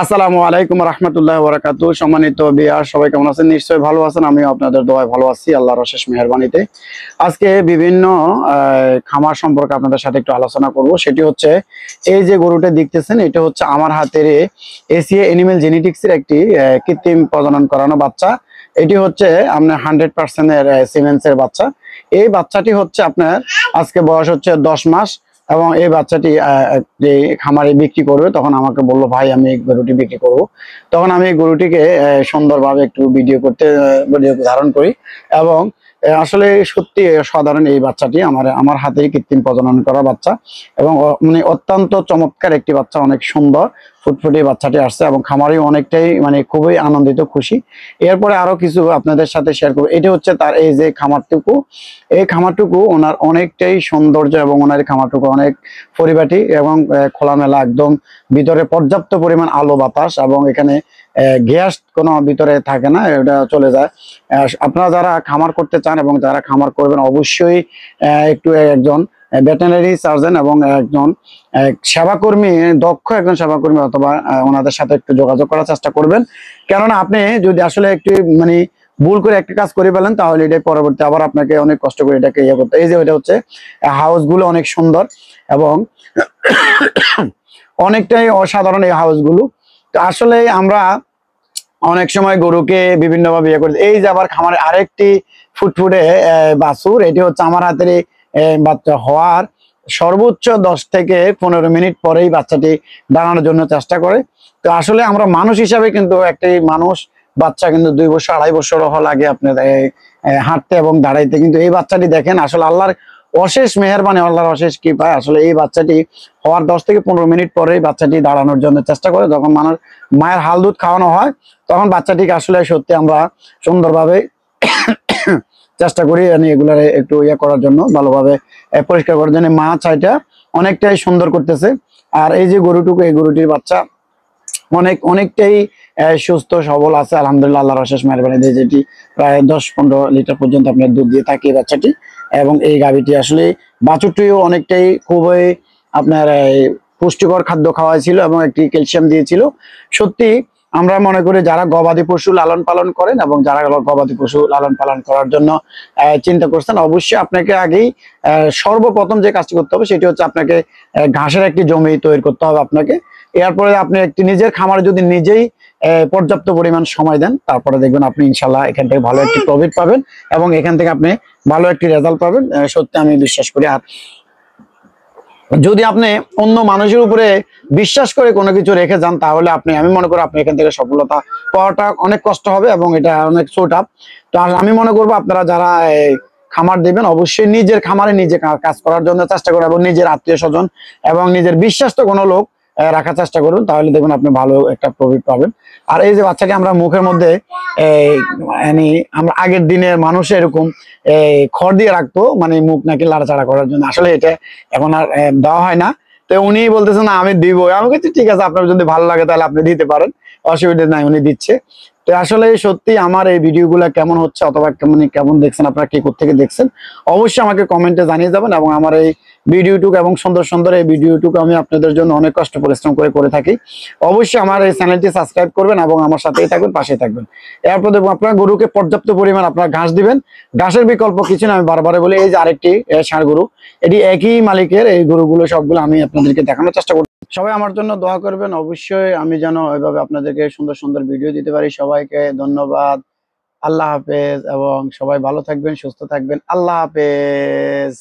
আসসালামু আলাইকুম রহমতুল্লাহ বরাকাতু। সম্মানিত বিয়ার সবাই কেমন আছেন? নিশ্চয়ই ভালো আছেন। আমিও আপনাদের দোয়ায় ভালো আছি আল্লাহর অশেষ মেহেরবানিতে। আজকে বিভিন্ন খামার সম্পর্কে আপনাদের সাথে একটু আলোচনা করব। সেটি হচ্ছে এই যে গরুটা দেখতেছেন, এটা হচ্ছে আমার হাতের এসিএ এনিমেল জেনেটিক্সের একটি কৃত্রিম প্রজনন করানো বাচ্চা। এটি হচ্ছে আপনার 100% এর সিমেন্সের বাচ্চা। এই বাচ্চাটি হচ্ছে আপনার আজকে বয়স হচ্ছে 10 মাস এবং এই বাচ্চাটি যে খামারে বিক্রি করবে, তখন আমাকে বললো ভাই আমি এই গরুটি বিক্রি করব। তখন আমি এই গরুটিকে সুন্দরভাবে একটু ভিডিও ধারণ করি এবং আসলে সত্যি সাধারণ এই বাচ্চাটি আমার হাতেই কৃত্রিম প্রজনন করা বাচ্চা এবং মানে অত্যন্ত চমৎকার একটি বাচ্চা, অনেক সুন্দর ফুটফুটে বাচ্চাটি আসছে এবং খামারে অনেকটাই মানে খুবই আনন্দিত খুশি। এরপরে আরো কিছু আপনাদের সাথে শেয়ার করবো। এটি হচ্ছে তার এই যে খামারটুকু, এই খামারটুকু ওনার অনেকটাই সৌন্দর্য এবং ওনার খামারটুকু অনেক পরিপাটি এবং খোলামেলা, একদম ভিতরে পর্যাপ্ত পরিমাণ আলো বাতাস এবং এখানে গ্যাস কোনো ভিতরে থাকে না, এটা চলে যায়। আপনারা যারা খামার করতে চান এবং যারা খামার করবেন অবশ্যই একটু একজন ভেটেরিনারি সার্জন এবং একজন সেবাকর্মী, দক্ষ একজন সেবাকর্মী অথবা ওনাদের সাথে একটু যোগাযোগ করার চেষ্টা করবেন। কেননা আপনি যদি আসলে একটু মানে ভুল করে একটা কাজ করে ফেলেন তাহলে এটা পরবর্তী আবার আপনাকে অনেক কষ্ট করে এটাকে ইয়ে করতে। এই যে এটা হচ্ছে হাউস গুলো অনেক সুন্দর এবং অনেকটাই অসাধারণ এই হাউস গুলো। তো আসলে আমরা অনেক সময় গরুকে বিভিন্ন ভাবে ইয়ে করি। এই যে আবার খামারে আরেকটি ফুটফুটে বাছুর, এটি হচ্ছে আমার হাতের বাচ্চা হওয়ার সর্বোচ্চ 10 থেকে 15 মিনিট পরেই বাচ্চাটি দাঁড়ানোর জন্য চেষ্টা করে। তো আসলে আমরা মানুষ হিসাবে কিন্তু একটি মানুষ বাচ্চা কিন্তু 2 বছর 2.5 বছর লাগে আপনার হাঁটতে এবং দাঁড়াইতে, কিন্তু এই বাচ্চাটি দেখেন আসলে আল্লাহর অশেষ মেহেরবানি, আল্লাহর অশেষ কৃপায় আসলে এই বাচ্চাটি হওয়ার 10 থেকে 15 মিনিট পরেই বাচ্চাটি দাঁড়ানোর জন্য চেষ্টা করে। যখন মানুষ মায়ের হাল দুধ খাওয়ানো হয় তখন বাচ্চাটিকে আসলে সত্যি আমরা সুন্দরভাবে চেষ্টা করি এগুলার একটু ইয়ে করার জন্য, ভালোভাবে পরিষ্কার করার জন্য। মা চাইটা অনেকটাই সুন্দর করতেছে। আর এই যে গরুটুকু, এই গরুটির বাচ্চা অনেকটাই সুস্থ সবল আছে আলহামদুলিল্লাহ, আল্লাহর অশেষ মেহেরবানি দিয়ে, যেটি প্রায় 10-15 লিটার পর্যন্ত আপনার দুধ দিয়ে থাকে বাচ্চাটি। এবং এই গাভীটি আসলে বাছুরটিও অনেকটাই খুবই আপনার পুষ্টিকর খাদ্য খাওয়াইছিল এবং একটি ক্যালসিয়াম দিয়েছিল। সত্যি আমরা মনে করি যারা গবাদি পশু লালন পালন করেন এবং যারা গবাদি পশু লালন পালন করার জন্য চিন্তা করছেন, অবশ্যই আপনাকে আগেই সর্বপ্রথম যে কাজটি করতে হবে সেটি হচ্ছে আপনাকে ঘাসের একটি জমি তৈরি করতে হবে আপনাকে। এরপরে আপনি একটি নিজের খামারে যদি নিজেই পর্যাপ্ত পরিমাণ সময় দেন, তারপরে দেখবেন আপনি ইনশাল্লাহ এখান থেকে ভালো একটি প্রফিট পাবেন এবং এখান থেকে আপনি ভালো একটি রেজাল্ট পাবেন, সত্যি আমি বিশ্বাস করি। আর যদি আপনি অন্য মানুষের উপরে বিশ্বাস করে কোনো কিছু রেখে যান তাহলে আমি মনে করি আপনি এখান থেকে সফলতা পাওয়াটা অনেক কষ্ট হবে এবং এটা অনেক ছোট আপ। তো আমি মনে করবো আপনারা যারা খামার দিবেন অবশ্যই নিজের খামারে নিজে কাজ করার জন্য চেষ্টা করুন এবং নিজের আত্মীয় স্বজন এবং নিজের বিশ্বাস্ত কোনো লোক রাখার চেষ্টা করুন, তাহলে দেখবেন আপনি ভালো একটা প্রফিট পাবেন। আর এই যে বাচ্চাকে আমরা মুখের মধ্যে আমরা আগের দিনের মানুষ এরকম খড় দিয়ে রাখতো, মানে মুখ নাকি লাড়াচাড়া করার জন্য, আসলে এটা এখন আর দেওয়া হয় না। তো উনি বলতেছে না আমি দিব, আমি বলছি ঠিক আছে আপনার যদি ভালো লাগে তাহলে আপনি দিতে পারেন, অসুবিধা নাই, উনি দিচ্ছে। তো আসলে সত্যি আমার এই ভিডিওগুলো কেমন হচ্ছে অথবা কেমন দেখছেন, আপনারা কে কোথেকে দেখছেন অবশ্যই আমাকে কমেন্টে জানিয়ে যাবেন। এবং আমার এই ভিডিওটুকু এবং সুন্দর সুন্দর এই ভিডিওটুকু আমি আপনাদের জন্য অনেক কষ্ট পরিশ্রম করে থাকি। অবশ্যই আমার এই চ্যানেলটি সাবস্ক্রাইব করবেন এবং আমার সাথেই থাকবেন, পাশেই থাকবেন। এরপর দেখুন আপনার গরুকে পর্যাপ্ত পরিমাণ আপনার ঘাস দিবেন, ঘাসের বিকল্প কিছু না, আমি বারবারে বলি। এই যে আরেকটি ষাঁড় গরু, এটি একই মালিকের, এই গরুগুলো সবগুলো আমি আপনাদেরকে দেখানোর চেষ্টা করব। সবাই আমার জন্য দোয়া করবেন অবশ্যই, আমি যেন ওইভাবে আপনাদেরকে সুন্দর সুন্দর ভিডিও দিতে পারি। সবাইকে ধন্যবাদ, আল্লাহ হাফেজ এবং সবাই ভালো থাকবেন, সুস্থ থাকবেন, আল্লাহ হাফেজ।